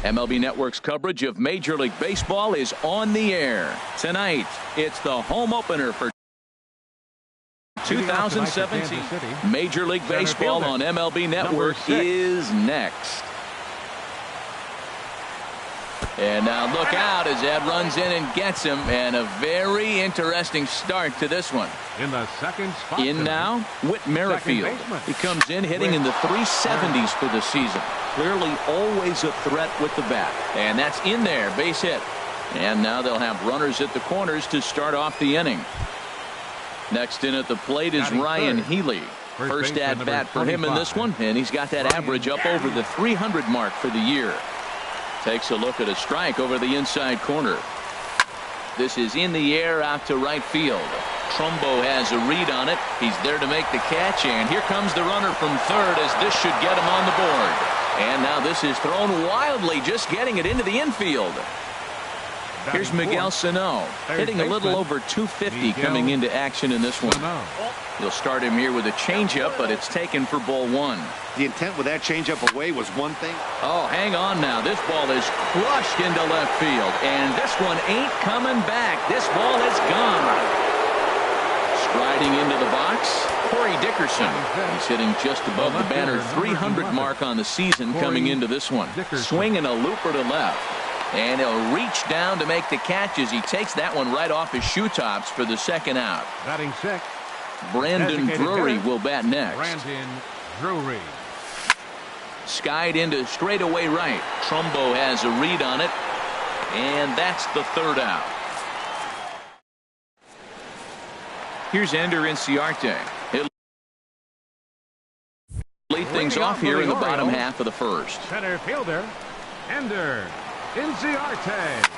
MLB Network's coverage of Major League Baseball is on the air. Tonight, it's the home opener for 2017. Major League Baseball on MLB Network is next. And now look out as Ed runs in and gets him, and a very interesting start to this one. In the second spot. In now, Whit Merrifield. He comes in hitting in the 370s for the season. Clearly always a threat with the bat. And that's in there, base hit. And now they'll have runners at the corners to start off the inning. Next in at the plate is Ryan Healy. First at bat for him in this one, and he's got that average up over the 300 mark for the year. Takes a look at a strike over the inside corner. This is in the air out to right field. Trumbo has a read on it. He's there to make the catch, and here comes the runner from third as this should get him on the board. And now this is thrown wildly, just getting it into the infield. Here's Miguel Sano, hitting a little over 250 coming into action in this one. You'll start him here with a changeup, but it's taken for ball one. The intent with that changeup away was one thing. Oh, hang on now. This ball is crushed into left field, and this one ain't coming back. This ball is gone. Striding into the box, Corey Dickerson. He's hitting just above the banner 300 mark on the season coming into this one. Swinging a looper to left. And he'll reach down to make the catch as he takes that one right off his shoe tops for the second out. Batting sixth, Brandon Drury will bat next. Brandon Drury. Skied into straightaway right. Trumbo has a read on it. And that's the third out. Here's Ender Inciarte. He'll lead things off here in the bottom half of the first. Center fielder, Ender Inciarte.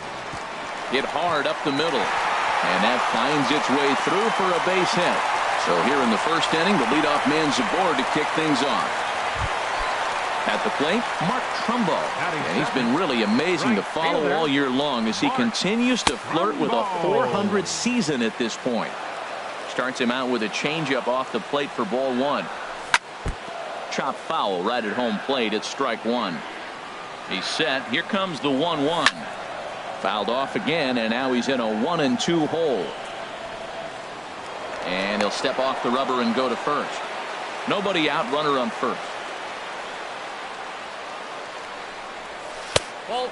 Hit hard up the middle, and that finds its way through for a base hit. So here in the first inning, the leadoff man's aboard to kick things off. At the plate, Mark Trumbo. And he's been really amazing to follow all year long as he continues to flirt with a 400 season at this point. Starts him out with a changeup off the plate for ball one. Chop foul right at home plate at strike one. He's set. Here comes the 1-1. Fouled off again, and now he's in a 1-2 hole. And he'll step off the rubber and go to first. Nobody out, runner on first.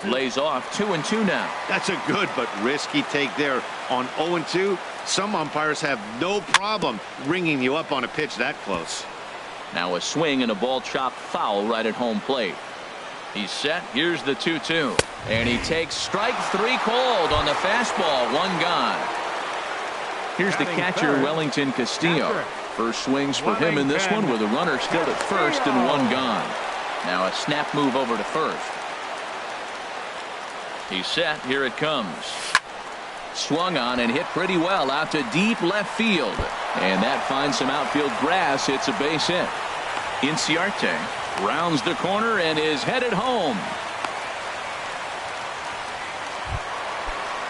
Lays off 2-2 now. That's a good but risky take there on 0-2. Some umpires have no problem ringing you up on a pitch that close. Now a swing and a ball chopped foul right at home plate. He's set. Here's the 2-2. And he takes strike three cold on the fastball. One gone. Here's the catcher, Wellington Castillo. First swings for him in this one with a runner still at first and one gone. Now a snap move over to first. He's set. Here it comes. Swung on and hit pretty well out to deep left field. And that finds some outfield grass. It's a base hit. Inciarte rounds the corner and is headed home.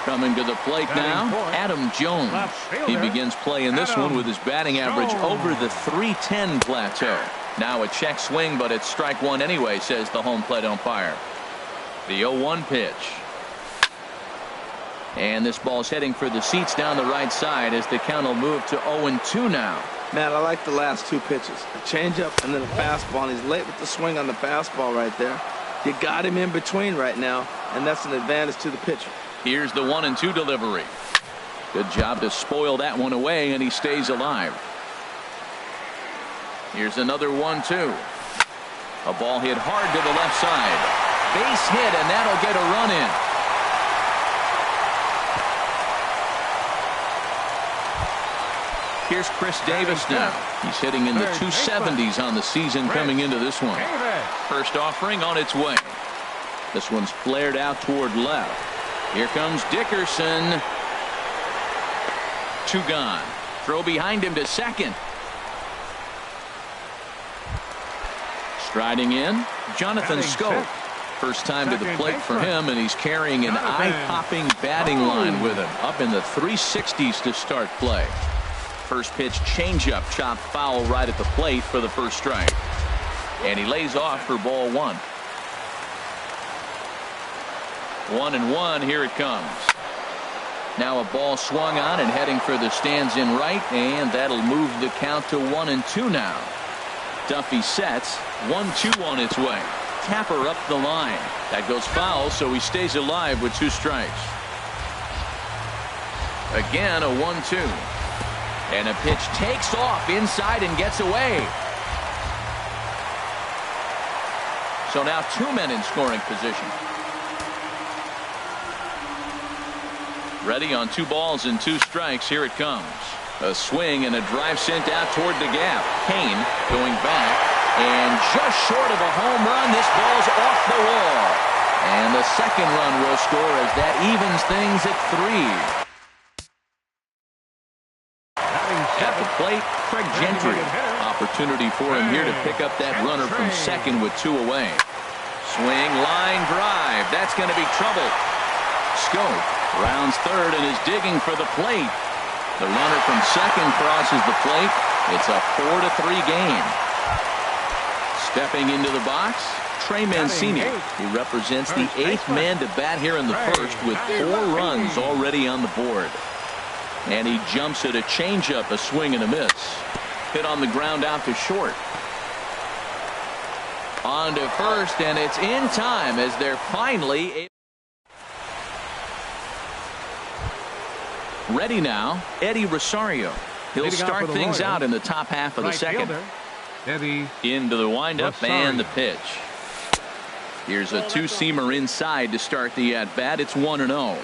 Coming to the plate now, Adam Jones. He begins playing this one with his batting average over the 310 plateau. Now a check swing, but it's strike one anyway, says the home plate umpire. The 0-1 pitch. And this ball's heading for the seats down the right side as the count will move to 0-2 now. Man, I like the last two pitches. A changeup and then a fastball. And he's late with the swing on the fastball right there. You got him in between right now, and that's an advantage to the pitcher. Here's the 1-2 delivery. Good job to spoil that one away, and he stays alive. Here's another 1-2. A ball hit hard to the left side. Base hit, and that'll get a run in. Here's Chris Davis now. He's hitting in the 270s on the season coming into this one. First offering on its way. This one's flared out toward left. Here comes Dickerson. Two gone. Throw behind him to second. Striding in, Jonathan Scope. First time to the plate for him, and he's carrying an eye-popping batting line with him. Up in the 360s to start play. First pitch changeup, chopped foul right at the plate for the first strike. And he lays off for ball one. 1-1. Here it comes. Now a ball swung on and heading for the stands in right, and that'll move the count to 1-2 now. Duffy sets. 1-2 on its way. Tapper up the line. That goes foul, so he stays alive with 2 strikes. Again a 1-2. And a pitch takes off inside and gets away. So now 2 men in scoring position. Ready on 2 balls and 2 strikes. Here it comes. A swing and a drive sent out toward the gap. Kane going back, and just short of a home run. This ball's off the wall. And the second run will score as that evens things at 3. At the plate, Craig Gentry. Opportunity for him here to pick up that runner from second with 2 away. Swing, line drive. That's going to be trouble. Scope rounds third and is digging for the plate. The runner from second crosses the plate. It's a 4-3 game. Stepping into the box, Trey Mancini. He represents the 8th man to bat here in the first with 4 runs already on the board. And he jumps at a changeup, a swing and a miss. Hit on the ground out to short. On to first, and it's in time as they're finally able. Ready now, Eddie Rosario. He'll start things out in the top half of the second. Into the windup and the pitch. Here's a 2-seamer inside to start the at-bat. It's 1-0.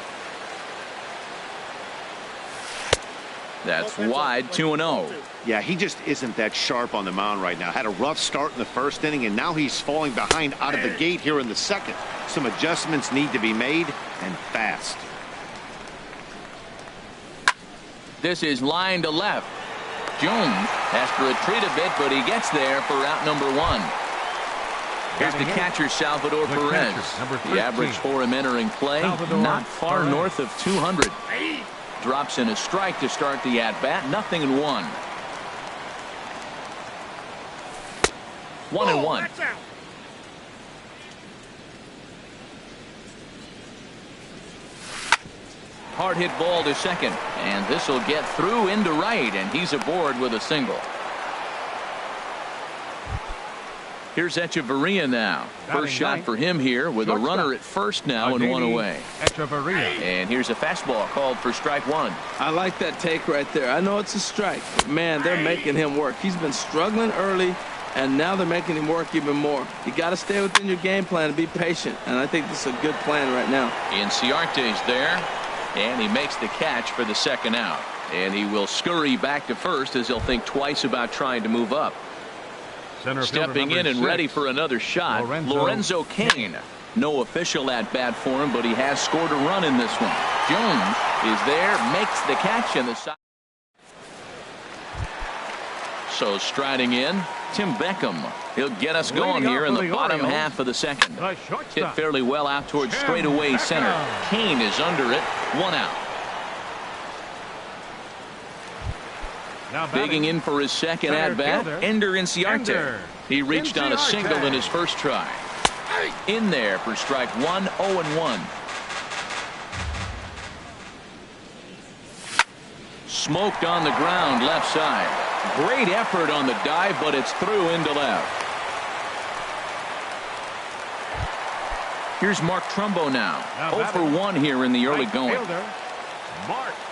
That's wide, 2-0. Yeah, he just isn't that sharp on the mound right now. Had a rough start in the first inning, and now he's falling behind out of the gate here in the second. Some adjustments need to be made, and fast. This is line to left. Jones has to retreat a bit, but he gets there for out number 1. Here's the catcher, Salvador Perez. The average for him entering play, not far north of 200. Drops in a strike to start the at-bat. 0-1. 1-1. Hard hit ball to second, and this will get through into right, and he's aboard with a single. Here's Echeverria now. First shot for him here with a runner at first now and 1 away. And here's a fastball called for strike 1. I like that take right there. I know it's a strike, but man, they're making him work. He's been struggling early, and now they're making him work even more. You got to stay within your game plan and be patient, and I think this is a good plan right now. Inciarte's there, and he makes the catch for the second out. And he will scurry back to first as he'll think twice about trying to move up. Stepping in and ready for another shot, Lorenzo Cain. No official at-bat for him, but he has scored a run in this one. Jones is there, makes the catch in the side. So striding in, Tim Beckham. He'll get us going here in the bottom half of the second. Hit fairly well out towards straightaway center. Cain is under it, 1 out. Digging in for his second at-bat, Ender Inciarte. He reached on a single in his first try. In there for strike 1, 0-1. Smoked on the ground left side. Great effort on the dive, but it's through into left. Here's Mark Trumbo now. 0 for 1 here in the early going.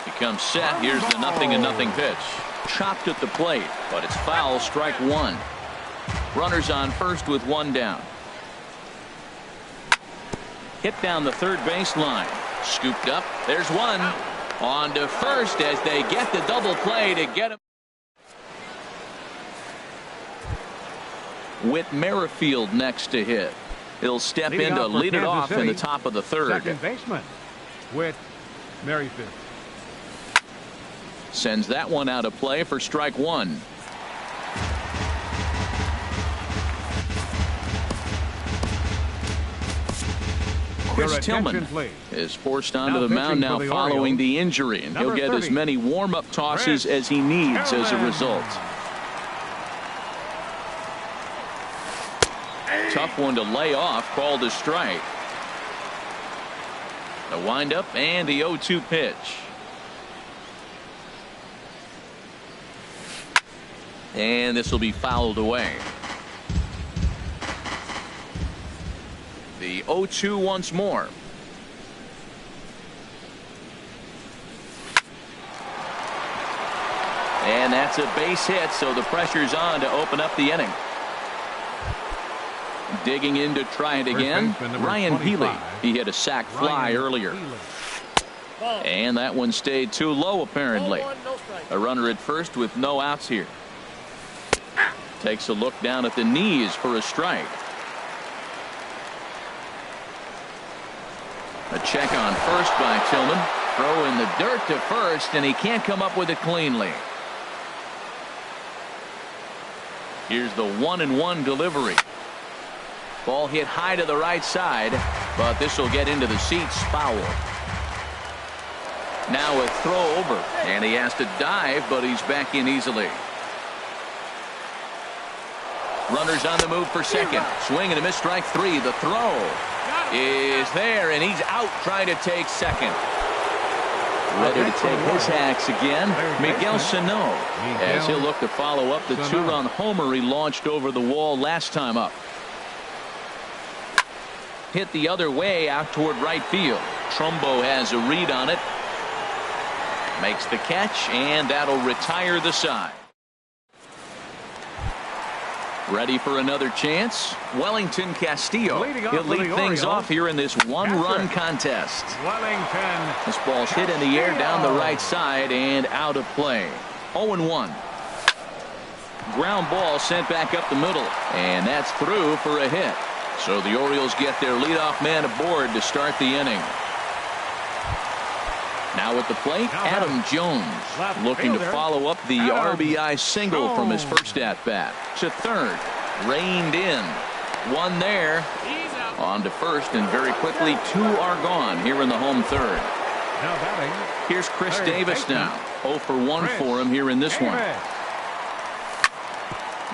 He comes set. Here's the 0-0 pitch. Chopped at the plate, but it's foul, strike 1. Runners on first with 1 down. Hit down the third base line. Scooped up. There's 1. On to first as they get the double play to get him. With Merrifield next to hit. He'll step in to lead it off in the top of the third. Second baseman, Whit Merrifield. Sends that one out of play for strike 1. Chris Tillman is forced onto the mound now following the injury, and he'll get as many warm-up tosses as he needs as a result. Tough one to lay off, called a strike. The windup and the 0-2 pitch. And this will be fouled away. The 0-2 once more. And that's a base hit, so the pressure's on to open up the inning. Digging in to try it again, Ryan Healy. He hit a sac fly earlier. And that one stayed too low, apparently. A runner at first with no outs here. Takes a look down at the knees for a strike. A check on first by Tillman. Throw in the dirt to first, and he can't come up with it cleanly. Here's the 1-1 delivery. Ball hit high to the right side, but this will get into the seats foul. Now a throw over, and he has to dive, but he's back in easily. Runners on the move for second. Swing and a miss, strike three. The throw is there, and he's out trying to take second. Ready to take his hacks again, Miguel Sano, as he'll look to follow up the two-run homer he launched over the wall last time up. Hit the other way out toward right field. Trumbo has a read on it. Makes the catch, and that'll retire the side. Ready for another chance. Wellington Castillo. He'll lead things off here in this one-run contest. Wellington. This ball's hit in the air down the right side and out of play. 0-1. Ground ball sent back up the middle, and that's through for a hit. So the Orioles get their leadoff man aboard to start the inning. Now at the plate, Adam Jones looking to follow up the RBI single from his first at-bat. To third, reined in. One there. On to first, and very quickly two are gone here in the home third. Here's Chris Davis now. 0 for 1 for him here in this one.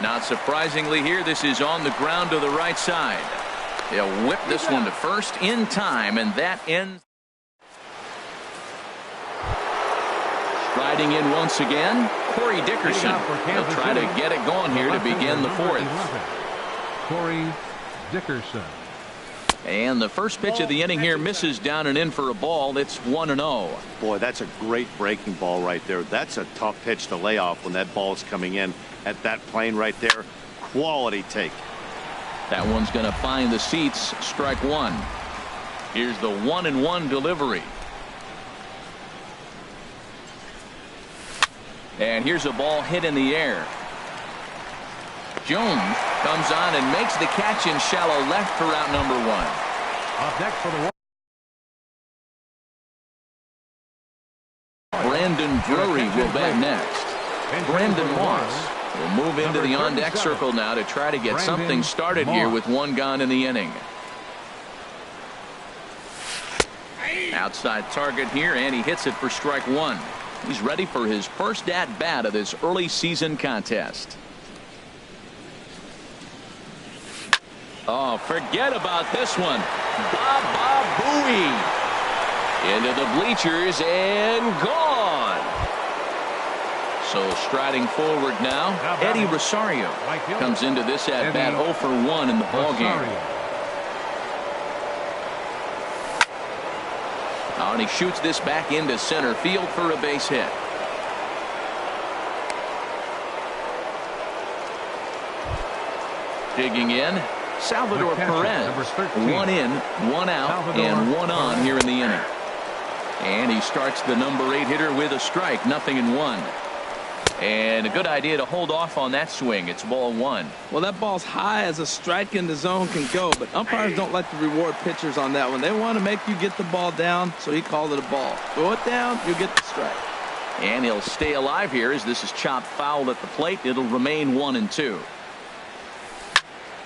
Not surprisingly here, this is on the ground to the right side. He'll whip this one to first in time, and that ends. Riding in once again, Corey Dickerson. He'll try to get it going here to begin the fourth. Corey Dickerson. And the first pitch of the inning here misses down and in for a ball. It's 1-0. Boy, that's a great breaking ball right there. That's a tough pitch to lay off when that ball is coming in at that plane right there. Quality take. That one's going to find the seats. Strike one. Here's the 1-1 delivery. And here's a ball hit in the air. Jones comes on and makes the catch in shallow left for out number one. Up next for the Brandon Drury will bat next. Brandon Moss will move into the on-deck circle now to try to get something started here with one gone in the inning. Outside target here, and he hits it for strike one. He's ready for his first at-bat of this early season contest. Oh, forget about this one. Baba Booey into the bleachers and gone. So striding forward now, Eddie Rosario comes into this at-bat 0 for 1 in the ballgame. Oh, and he shoots this back into center field for a base hit. Digging in, Salvador Perez. 1 in, 1 out, and 1 on here in the inning. And he starts the number 8 hitter with a strike, 0-1. And a good idea to hold off on that swing. It's ball one. Well, that ball's high as a strike in the zone can go, but umpires don't like to reward pitchers on that one. They want to make you get the ball down, so he called it a ball. Throw it down, you get the strike. And he'll stay alive here as this is chopped foul at the plate. It'll remain 1-2.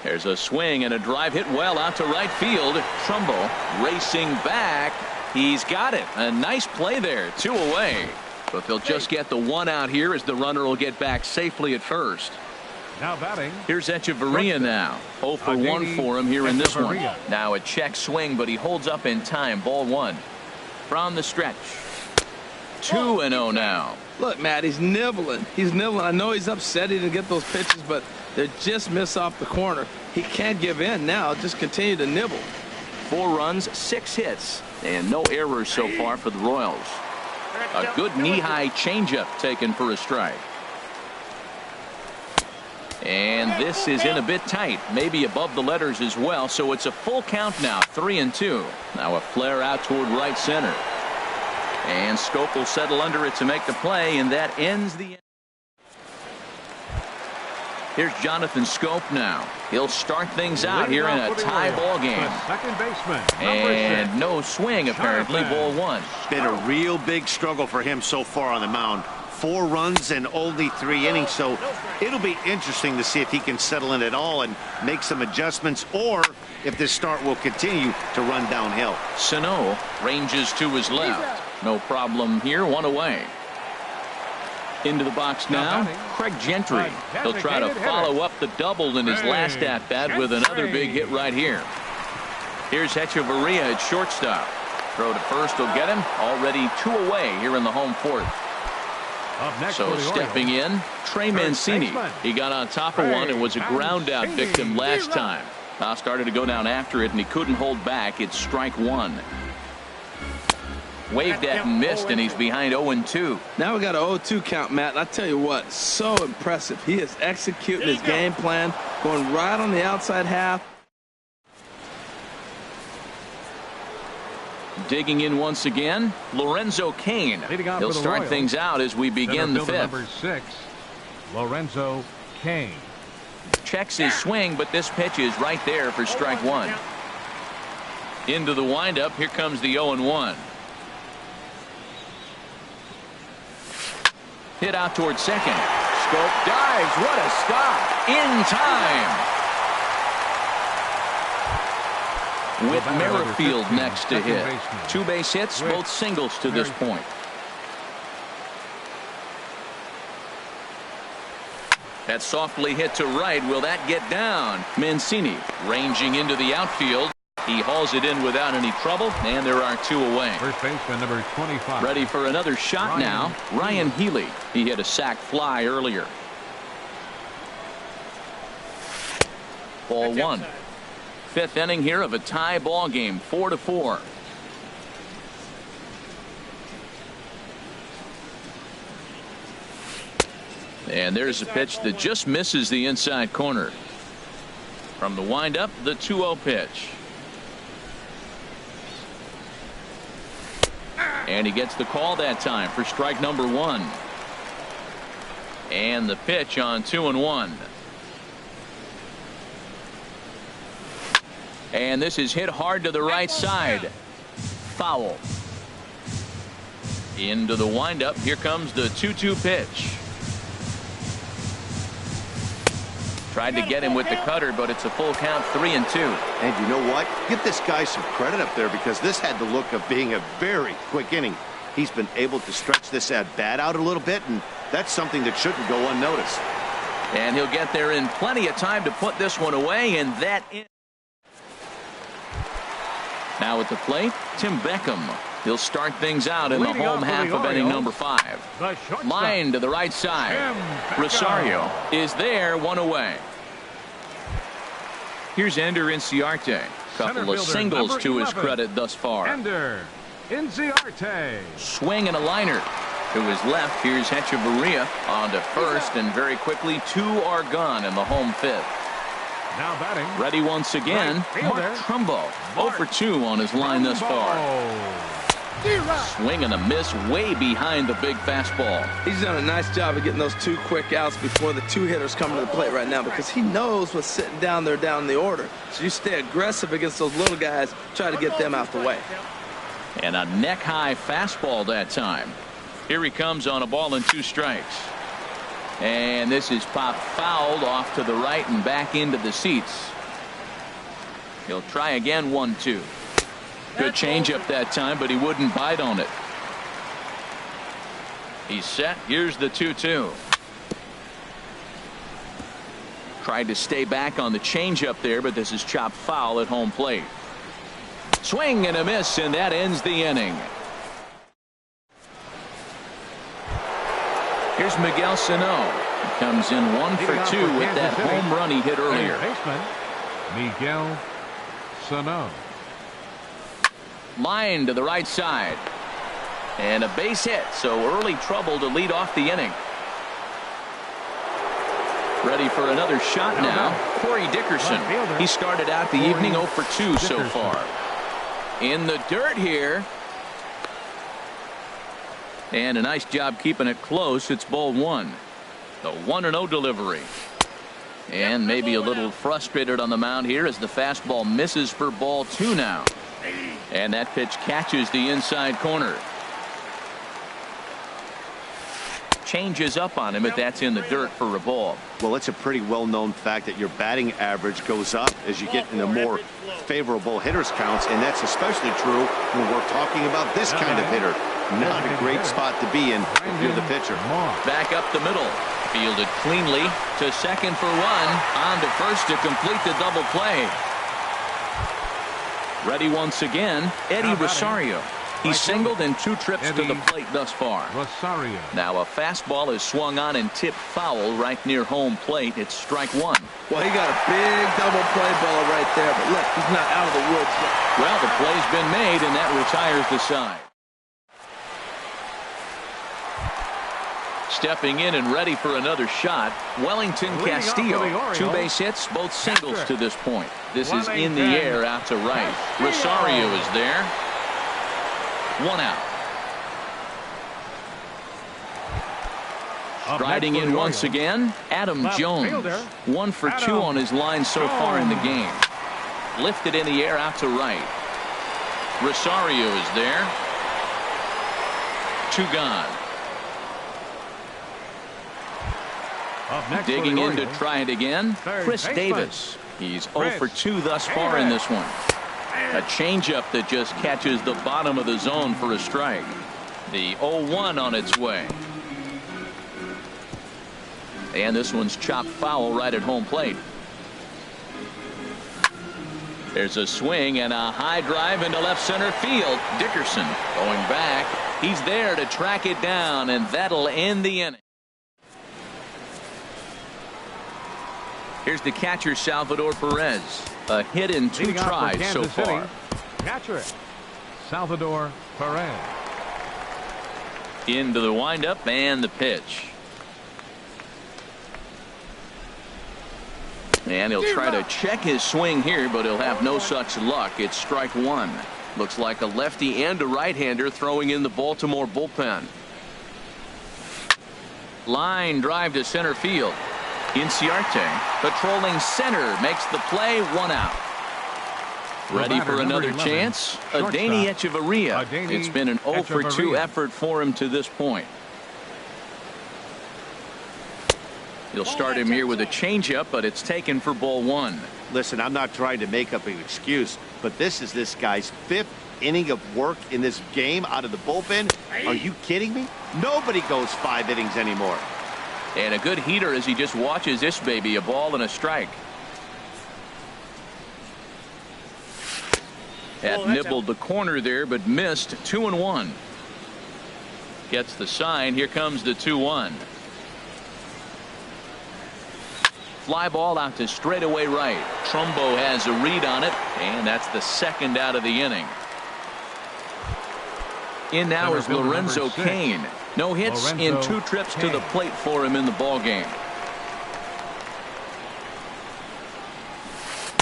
There's a swing and a drive hit well out to right field. Trumbo racing back. He's got it. A nice play there. 2 away. But they'll just get the 1 out here as the runner will get back safely at first. Now batting. Here's Echeverria now. 0 for 1 for him here in this one. Now a check swing, but he holds up in time. Ball one. from the stretch. 2-0 now. Look, Matt, he's nibbling. He's nibbling. I know he's upset he didn't get those pitches, but they just miss off the corner. He can't give in now. Just continue to nibble. 4 runs, 6 hits, and no errors so far for the Royals. A good knee-high changeup taken for a strike. And this is in a bit tight, maybe above the letters as well, so it's a full count now, 3-2. Now a flare out toward right center. And Schoop will settle under it to make the play, and that ends the. Here's Jonathan Schoop now. He'll start things out here in a tie ball game. Second baseman, And no swing, apparently, ball 1. Been a real big struggle for him so far on the mound. 4 runs and only 3 innings, so it'll be interesting to see if he can settle in at all and make some adjustments, or if this start will continue to run downhill. Sano ranges to his left. No problem here, 1 away. Into the box now, Craig Gentry. He'll try to follow up the double in his last at-bat with another big hit right here. Here's Hechavarria at shortstop. Throw to first will get him. Already 2 away here in the home 4th. So stepping in, Trey Mancini. He got on top of one and was a ground-out victim last time. Now started to go down after it, and he couldn't hold back. It's strike 1. Waved at and missed, and he's behind 0-2. Now we got an 0-2 count, Matt. And I tell you what, so impressive. He is executing his game plan, going right on the outside half. Digging in once again, Lorenzo Cain. He'll start things out as we begin the 5th. Number 6, Lorenzo Cain. Checks his swing, but this pitch is right there for strike 1. Into the windup, here comes the 0-1. Hit out towards second. Schoop dives. What a stop. In time. With Merrifield next to hit. 2 base hits, both singles to this point. That softly hit to right. Will that get down? Mancini ranging into the outfield. He hauls it in without any trouble, and there are 2 away. First baseman number 25. Ready for another shot now. Ryan Healy. He hit a sac fly earlier. Ball 1. 5th inning here of a tie ball game, 4-4. And there's a pitch that just misses the inside corner. From the windup, the 2-0 pitch. And he gets the call that time for strike number 1. And the pitch on 2-1. And this is hit hard to the right side. Foul. Into the windup. Here comes the 2-2 pitch. Tried to get him with the cutter, but it's a full count, 3-2. And you know what? Give this guy some credit up there, because this had the look of being a very quick inning. He's been able to stretch this at-bat out a little bit, and that's something that shouldn't go unnoticed. And he'll get there in plenty of time to put this one away, and that is. Now at the plate, Tim Beckham. He'll start things out in the home half of inning number 5. Line to the right side. Rosario is there, 1 away. Here's Ender Inciarte. Couple of singles to his credit thus far. Ender Inciarte. Swing and a liner. To his left, here's Hechavarria on to first, and very quickly 2 are gone in the home 5th. Now batting. Ready once again, Mark Trumbo. 0 for 2 on his line thus far. Swing and a miss way behind the big fastball. He's done a nice job of getting those 2 quick outs before the 2 hitters come to the plate right now, because he knows what's sitting down there down the order. So you stay aggressive against those little guys, try to get them out the way. And a neck-high fastball that time. Here he comes on a ball and 2 strikes. And this is popped fouled off to the right and back into the seats. He'll try again, 1-2. Good changeup that time, but he wouldn't bite on it. He's set. Here's the 2-2. Tried to stay back on the changeup there, but this is chopped foul at home plate. Swing and a miss, and that ends the inning. Here's Miguel Sano. He comes in 1 for 2 with that home run he hit earlier. Baseman, Miguel Sano. Line to the right side. And a base hit, so early trouble to lead off the inning. Ready for another shot now. Corey Dickerson. He started out the evening 0 for 2 so far. In the dirt here. And a nice job keeping it close. It's ball 1. The 1-0 delivery. And maybe a little frustrated on the mound here as the fastball misses for ball 2 now. And that pitch catches the inside corner. Changes up on him if that's in the dirt for a ball. Well, it's a pretty well-known fact that your batting average goes up as you get into more favorable hitters counts, and that's especially true when we're talking about this kind of hitter. Not a great spot to be in if you're the pitcher. Back up the middle. Fielded cleanly to second for 1. On to first to complete the double play. Ready once again, Eddie Rosario. He's singled in 2 trips to the plate thus far. Rosario. Now a fastball is swung on and tipped foul right near home plate. It's strike 1. Well, he got a big double play ball right there, but look, he's not out of the woods yet. Well, the play's been made, and that retires the side. Stepping in and ready for another shot, Wellington Castillo. 2 base hits, both singles to this point. This is in the air out to right. Rosario is there. 1 out. Striding in once again, Adam Jones. 1 for 2 on his line so far in the game. Lifted in the air out to right. Rosario is there. 2 gone. Digging in to try it again, Chris Davis. He's 0 for 2 thus far in this one. A changeup that just catches the bottom of the zone for a strike. The 0-1 on its way. And this one's chopped foul right at home plate. There's a swing and a high drive into left center field. Dickerson going back. He's there to track it down, and that'll end the inning. Here's the catcher, Salvador Perez. A hit in 2 tries so far. Catcher, Salvador Perez. Into the windup and the pitch. And he'll try to check his swing here, but he'll have no such luck. It's strike 1. Looks like a lefty and a right-hander throwing in the Baltimore bullpen. Line drive to center field. Inciarte patrolling center makes the play. 1 out. Ready for another chance. Adeiny Echeverria. It's been an 0 for 2 effort for him to this point. He'll start him here with a changeup, but it's taken for ball 1. Listen, I'm not trying to make up an excuse, but this is this guy's 5th inning of work in this game out of the bullpen. Are you kidding me? Nobody goes 5 innings anymore. And a good heater as he just watches this baby. A ball and a strike. That nibbled the corner there, but missed. 2-1. Gets the sign. Here comes the 2-1. Fly ball out to straightaway right. Trumbo has a read on it, and that's the 2nd out of the inning. In now is Lorenzo Cain. No hits in 2 trips to the plate for him in the ball game.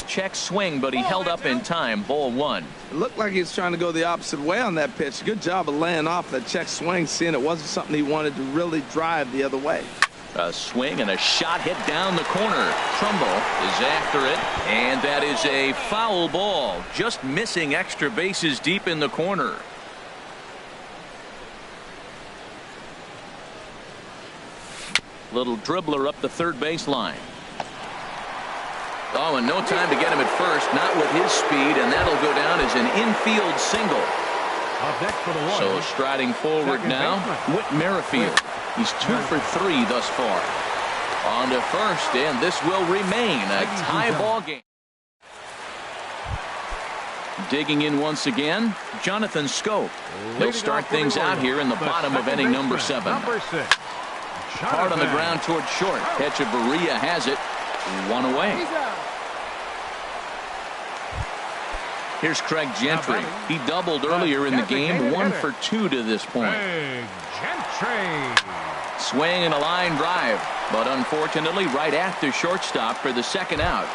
Check swing, but he held up in time. Ball 1. It looked like he was trying to go the opposite way on that pitch. Good job of laying off that check swing, seeing it wasn't something he wanted to really drive the other way. A swing and a shot hit down the corner. Trumbo is after it, and that is a foul ball. Just missing extra bases deep in the corner. Little dribbler up the third baseline. Oh, and no time to get him at first. Not with his speed, and that'll go down as an infield single. So striding forward now, Whit Merrifield. He's 2 for 3 thus far. On to first, and this will remain a tie ball game. Digging in once again, Jonathan Scope. He'll start things out here in the bottom of inning number 7. Hard on the ground towards short. Hechavarria has it. One away. Here's Craig Gentry. He doubled earlier in the game. 1 for 2 to this point. Gentry. Swing and a line drive. But unfortunately, right at the shortstop for the second out.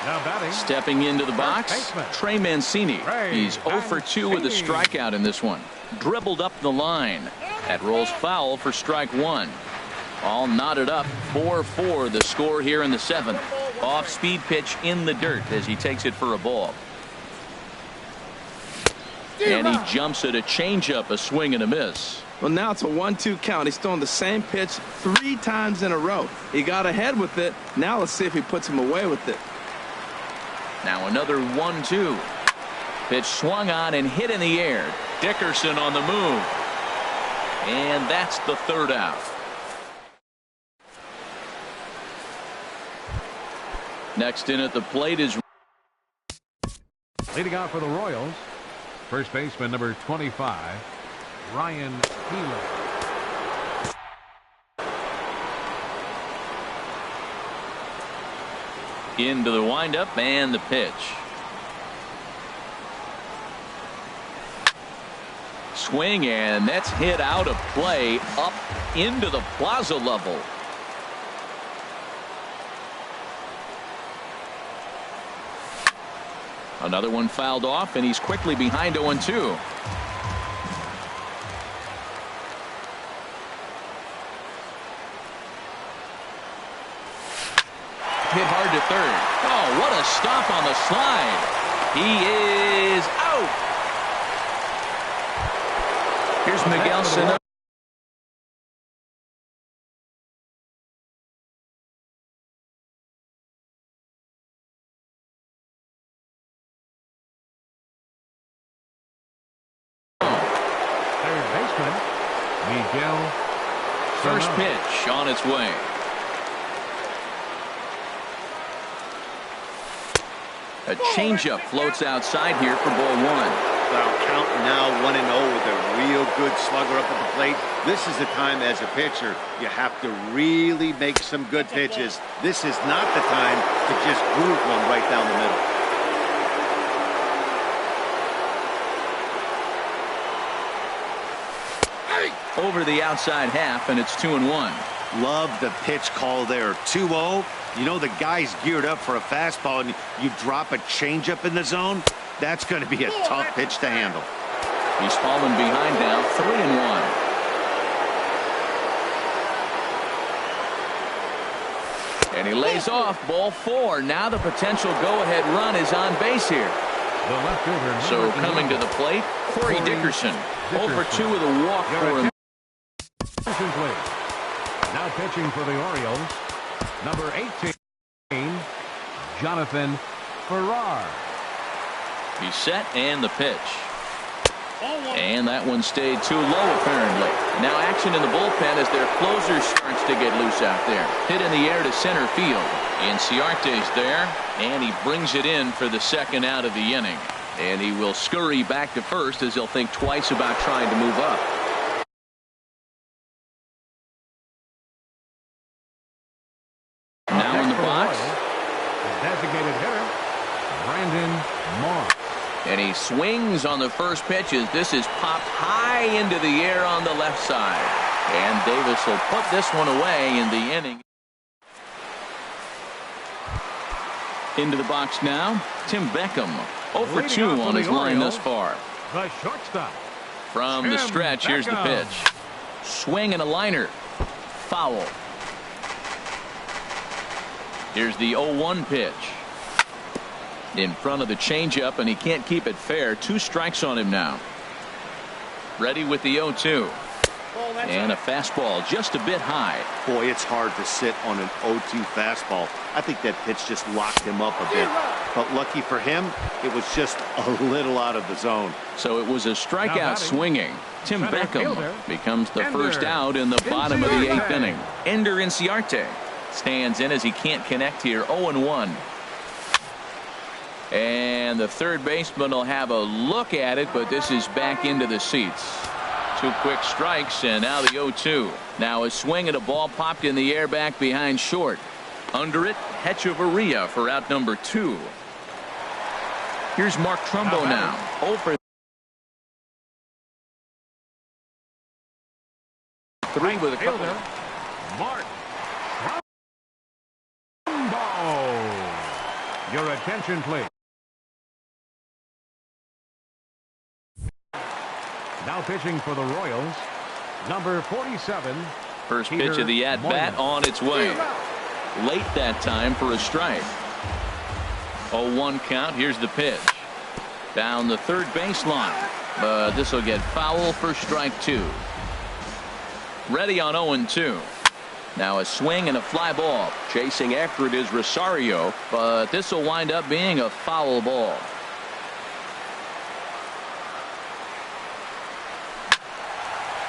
Now batting. Stepping into the box, Trey Mancini. He's 0 for 2 with a strikeout in this one. Dribbled up the line. That rolls foul for strike 1. All knotted up. 4-4 the score here in the 7th. Off-speed pitch in the dirt as he takes it for a ball. And he jumps at a changeup, a swing and a miss. Well, now it's a 1-2 count. He's throwing the same pitch 3 times in a row. He got ahead with it. Now let's see if he puts him away with it. Now another 1-2. Pitch swung on and hit in the air. Dickerson on the move. And that's the third out. Next in at the plate is Leading out for the Royals, first baseman number 25, Ryan Healy. into the windup and the pitch. Swing, and that's hit out of play up into the plaza level. Another one fouled off, and he's quickly behind 0-2. Hit hard to third. Oh, what a stop on the slide. He is out. Here's Miguel Sano. Third baseman, Miguel. First Sano. pitch on its way. A changeup floats outside here for ball one. Well, count now 1-0 with a real good slugger up at the plate. This is the time as a pitcher you have to really make some good pitches. This is not the time to just groove one right down the middle. Over the outside half, and it's 2-1. Love the pitch call there. 2-0. You know the guy's geared up for a fastball, and you drop a changeup in the zone. That's going to be a tough pitch to handle. He's fallen behind now, 3-1. And he lays off ball four. Now the potential go-ahead run is on base here. The left fielder. So coming to the plate, Corey Dickerson. 0 for 2 with a walk for him. Now pitching for the Orioles, number 18, Jonathan Farrar. He's set, and the pitch. And that one stayed too low, apparently. Now action in the bullpen as their closer starts to get loose out there. Hit in the air to center field. Inciarte's there, and he brings it in for the second out of the inning. And he will scurry back to first as he'll think twice about trying to move up. Now in the box. The designated hitter, Brandon Moss. And he swings on the first pitch as this is popped high into the air on the left side. And Davis will put this one away in the inning. Into the box now, Tim Beckham. 0 for 2 on his line thus far. The shortstop. From the stretch, here's the pitch. Swing and a liner. Foul. Here's the 0-1 pitch. In front of the changeup, and he can't keep it fair. 2 strikes on him now. Ready with the 0-2. And a fastball just a bit high. Boy, it's hard to sit on an 0-2 fastball. I think that pitch just locked him up a bit. But lucky for him, it was just a little out of the zone. So it was a strikeout swinging. Tim Beckham becomes the first out in the bottom of the 8th inning. Ender Inciarte stands in as he can't connect here. 0-1. And the third baseman will have a look at it, but this is back into the seats. 2 quick strikes, and now the 0-2. Now a swing and a ball popped in the air back behind short. Under it, Hechavarria for out number 2. Here's Mark Trumbo now. Over 3 with a couple. Mark Trumbo. Your attention, please. Now pitching for the Royals, number 47. First pitch of the at-bat on its way. Late that time for a strike. 0-1 count. Here's the pitch. Down the third baseline. But this will get foul for strike 2. Ready on 0-2. Now a swing and a fly ball. Chasing after it is Rosario, but this will wind up being a foul ball.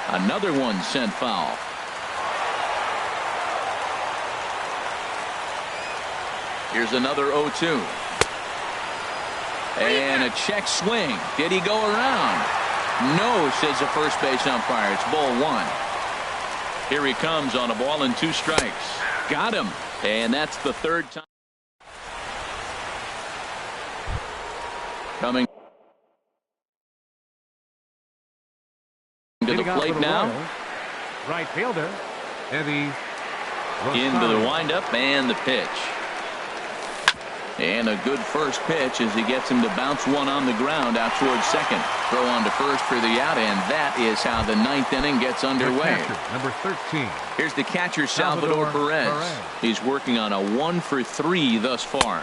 Another one sent foul. Here's another 0-2. And a check swing. Did he go around? No, says the first base umpire. It's ball 1. Here he comes on a ball and 2 strikes. Got him. And that's the 3rd time. Coming to the plate now. Right fielder, Eddie into the windup and the pitch. And a good first pitch as he gets him to bounce one on the ground out towards second. Throw on to first for the out, and that is how the 9th inning gets underway. Number 13. Here's the catcher, Salvador Perez. He's working on a 1 for 3 thus far.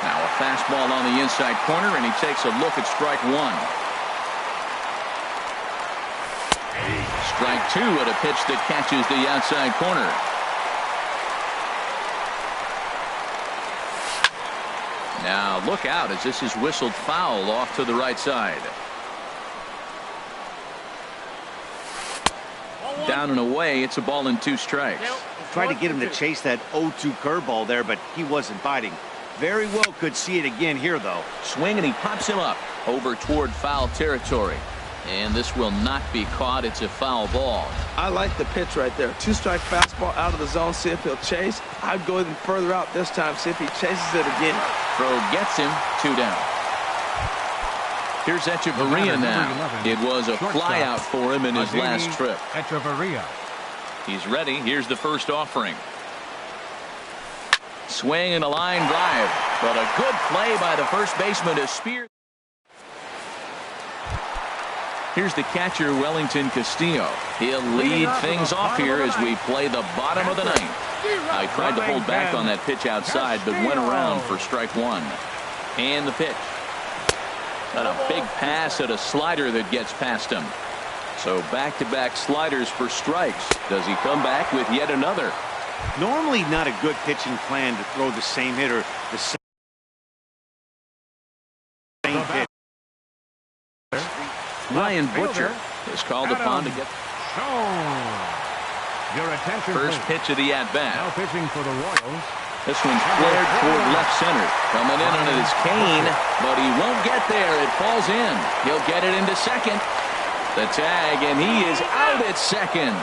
Now a fastball on the inside corner, and he takes a look at strike 1. Strike 2 at a pitch that catches the outside corner. Now look out as this is whistled foul off to the right side. Down and away. It's a ball and 2 strikes. Tried to get him to chase that 0-2 curveball there, but he wasn't biting. Very well could see it again here, though. Swing, and he pops him up over toward foul territory. And this will not be caught. It's a foul ball. I like the pitch right there. 2-strike fastball out of the zone. See if he'll chase. I'd go even further out this time. See if he chases it again. Throw gets him. 2 down. Here's Hechavarria now. It was a fly out for him in his last trip. Hechavarria. He's ready. Here's the first offering. Swing and a line drive. But a good play by the first baseman to spear. Here's the catcher, Wellington Castillo. He'll lead things off here as we play the bottom of the 9th. I tried to hold back on that pitch outside, but went around for strike 1. And the pitch. Got a big pass at a slider that gets past him. So back-to-back sliders for strikes. Does he come back with yet another? Normally not a good pitching plan to throw the same hitter the same pitch. Ryan Butcher is called upon to get your attention. First pitch of the at-bat. Now pitching for the Royals. This one's flared toward left center. Coming in on it is Kane, but he won't get there. It falls in. He'll get it into second. The tag, and he is out at second.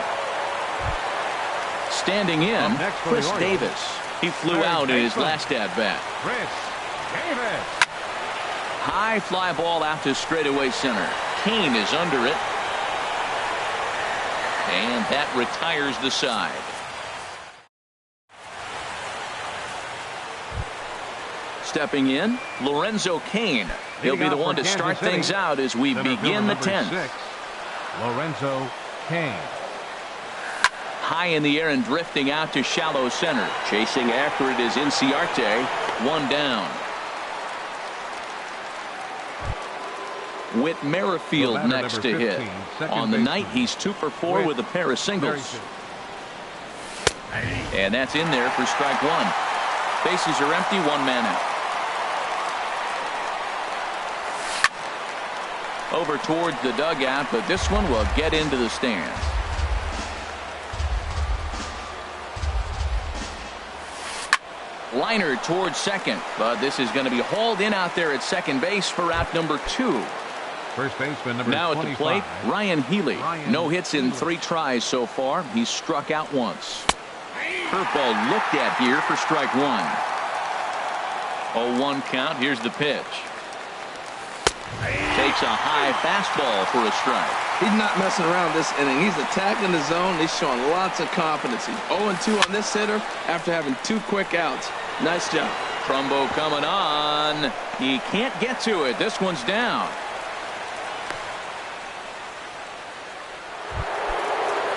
Standing in, Chris Davis. He flew out in his last at-bat. Chris Davis. High fly ball out to straightaway center. Kane is under it. And that retires the side. Stepping in, Lorenzo Cain. He'll be the one to start things out as we begin the 10th. Lorenzo Cain. High in the air and drifting out to shallow center. Chasing after it is Inciarte. 1 down. Whit Merrifield next to hit. On the night, he's 2 for 4 with a pair of singles. And that's in there for strike 1. Bases are empty, 1 man out. Over towards the dugout, but this one will get into the stands. Liner towards second, but this is going to be hauled in out there at second base for out number 2. First baseman number Now 25. at the plate, Ryan Healy. No hits in 3 tries so far. He's struck out once. Curveball looked at here for strike 1. 0-1 count. Here's the pitch. Takes a high fastball for a strike. He's not messing around this inning. He's attacking the zone. He's showing lots of confidence. He's 0-2 on this hitter after having 2 quick outs. Nice job. Trumbo coming on. He can't get to it. This one's down.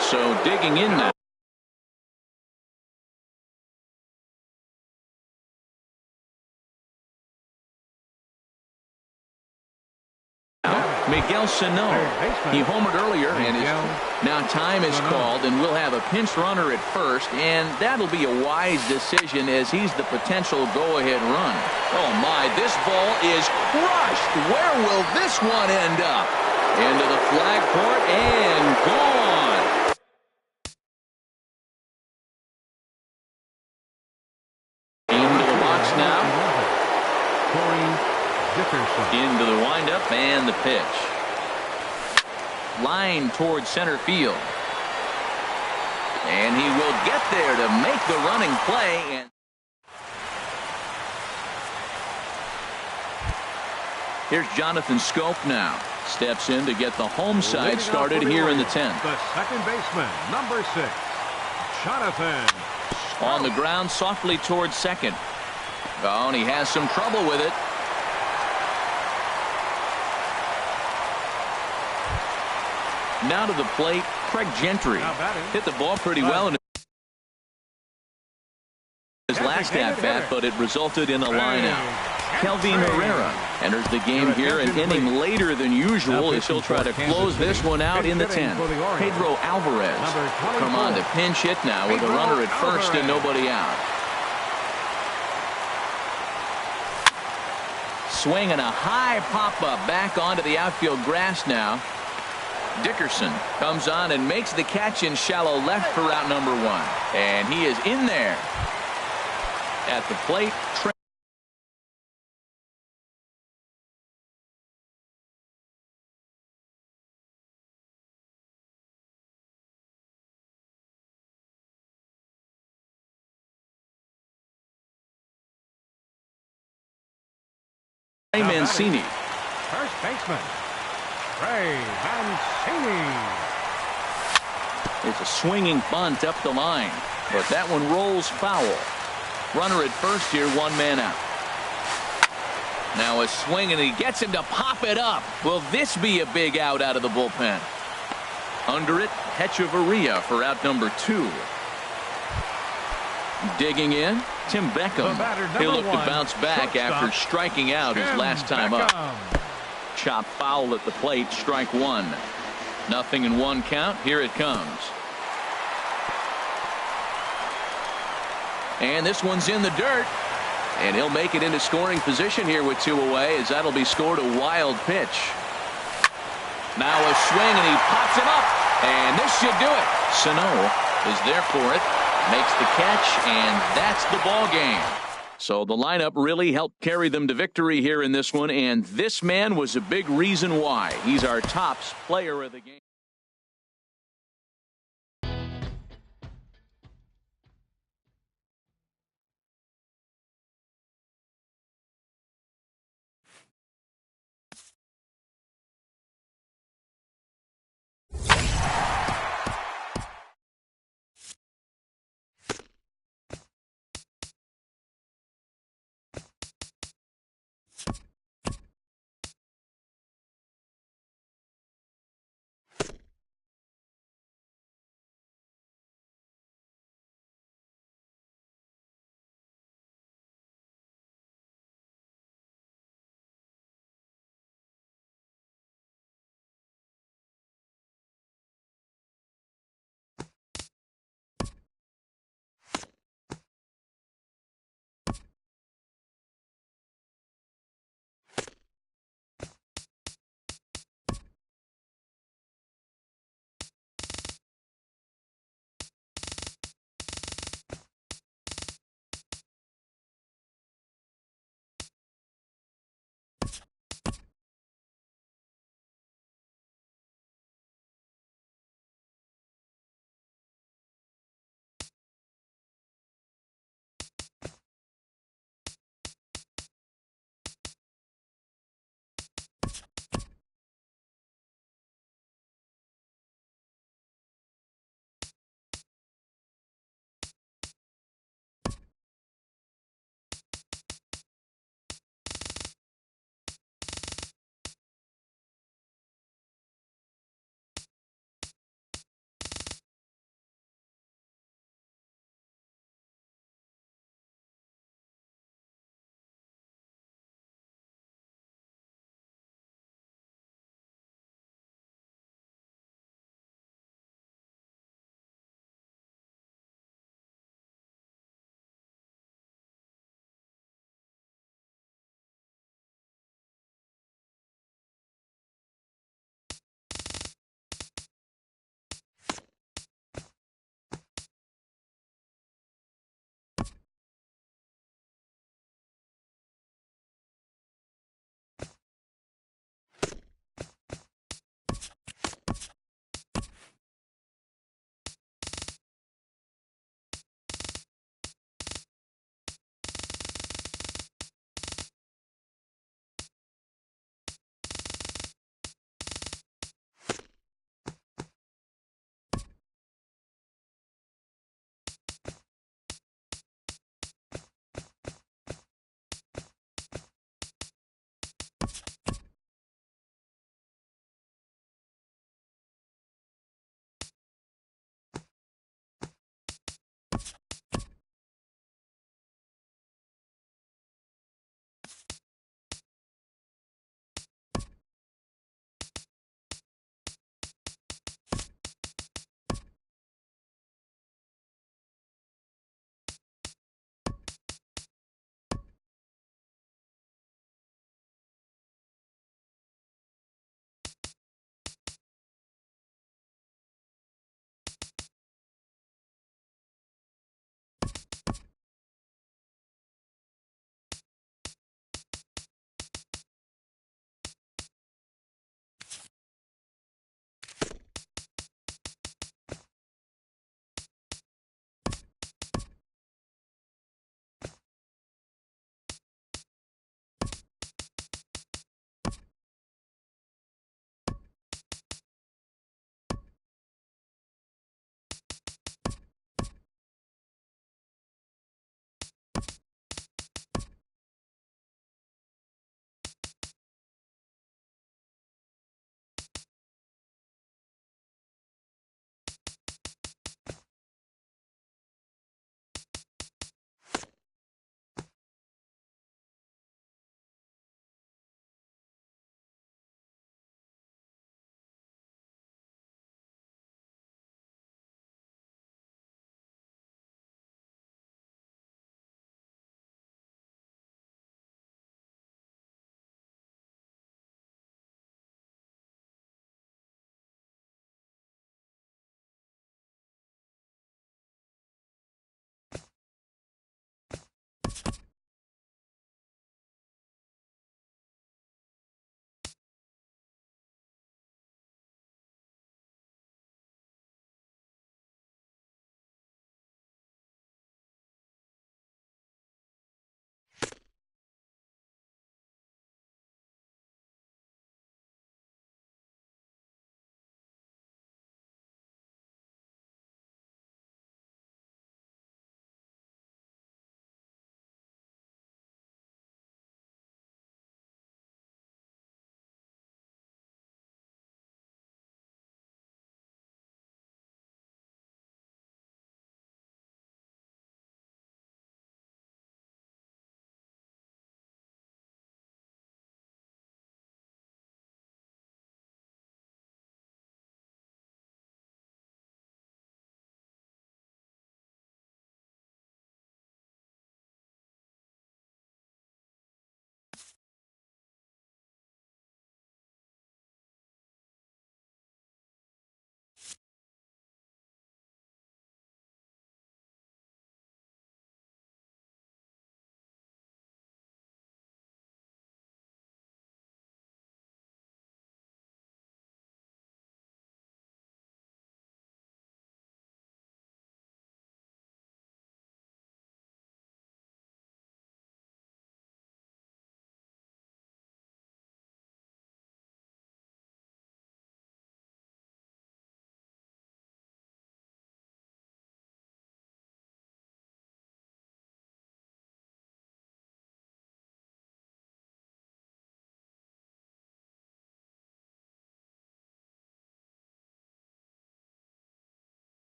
So digging in now. Miguel Sano. He homered earlier, and now time is called, and we'll have a pinch runner at first, and that'll be a wise decision as he's the potential go-ahead run. Oh my, this ball is crushed. Where will this one end up? Into the flag court and gone. Into the box now. Into the windup and the pitch. Line towards center field. And he will get there to make the running play. And here's Jonathan Scope now. Steps in to get the home side started here in the 10th. The second baseman, number 6, Jonathan Scope. On the ground softly towards second. Oh, and he has some trouble with it. Now to the plate, Craig Gentry. Hit the ball pretty well in his last at-bat, but it resulted in a lineout. Kelvin Herrera enters the game here an inning later than usual as he'll try to close this one out in the 10th. Pedro Alvarez come on to pinch hit now with a runner at first and nobody out. Swinging a high pop-up back onto the outfield grass now. Dickerson comes on and makes the catch in shallow left for out number 1. And he is in there. At the plate, Trey Mancini. First baseman, Trey Mancini. It's a swinging bunt up the line, but that one rolls foul. Runner at first here, 1 man out. Now a swing, and he gets him to pop it up. Will this be a big out of the bullpen? Under it, Hechavarria for out number 2. Digging in, Tim Beckham. He'll look to bounce back after striking out his last time up. Chop foul at the plate, strike 1. 0-1 count. Here it comes. And this one's in the dirt. And he'll make it into scoring position here with 2 away, as that'll be scored a wild pitch. Now a swing, and he pops him up. And this should do it. Sano is there for it. Makes the catch, and that's the ball game. So the lineup really helped carry them to victory here in this one, and this man was a big reason why. He's our top player of the game.